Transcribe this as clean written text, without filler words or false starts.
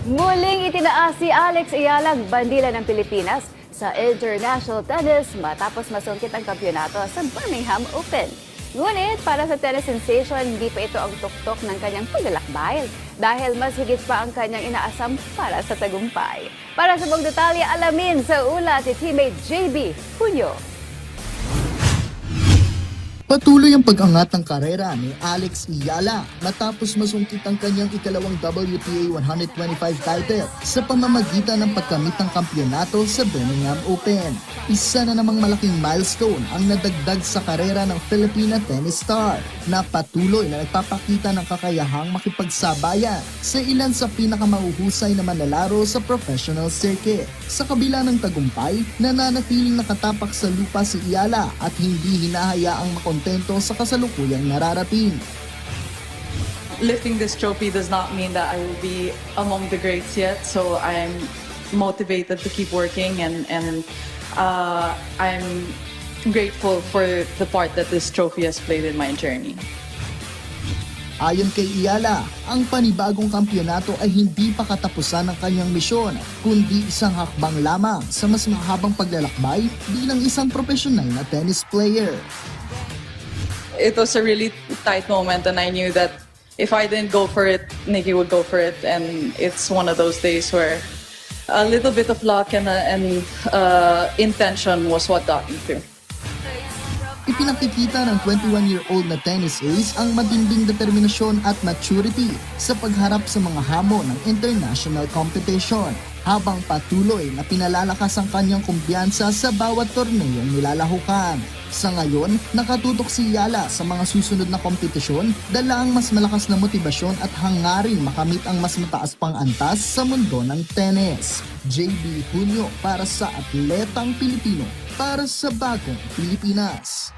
Muling itinaas si Alex Ialag, bandila ng Pilipinas, sa international tennis matapos masungkit ang kampyonato sa Birmingham Open. Ngunit para sa tennis sensation, hindi pa ito ang tuktok ng kanyang paglalakbay dahil mas higit pa ang kanyang inaasam para sa tagumpay. Para sa buong detalye, alamin sa ulat si teammate JB Junio. Patuloy ang pag-angat ng karera ni Alex Ialag matapos masungkit ang kanyang ikalawang WTA 125 title sa pamamagitan ng pagkamit ng kampyonato sa Birmingham Open. Isa na namang malaking milestone ang nadagdag sa karera ng Filipina tennis star na patuloy na nagpapakita ng kakayahang makipagsabayan sa ilan sa pinakamahuhusay na manlalaro sa professional circuit. Sa kabila ng tagumpay, nananatiling nakatapak sa lupa si Ialag at hindi hinahayaang makontento sa kasalukuyang nararating. Lifting this trophy does not mean that I will be among the greats yet, so I'm motivated to keep working and I'm grateful for the part that this trophy has played in my journey. Ayon kay Ialag, ang panibagong kampyonato ay hindi pa katapusan ng kanyang misyon, kundi isang hakbang lamang sa mas mahabang paglalakbay bilang isang profesional na tennis player. It was a really tight moment and I knew that if I didn't go for it, Nikki would go for it, and it's one of those days where a little bit of luck and intention was what got me through. Ipinakikita ng 21-year-old na tennis ace ang matinding determinasyon at maturity sa pagharap sa mga hamon ng international competition, habang patuloy na pinalalakas ang kanyang kumpiyansa sa bawat torneyong nilalahukan. Sa ngayon, nakatutok si Ialag sa mga susunod na kompetisyon, dala ang mas malakas na motibasyon at hangaring makamit ang mas mataas pang antas sa mundo ng tennis. JB Junio para sa Atletang Pilipino, para sa Bagong Pilipinas.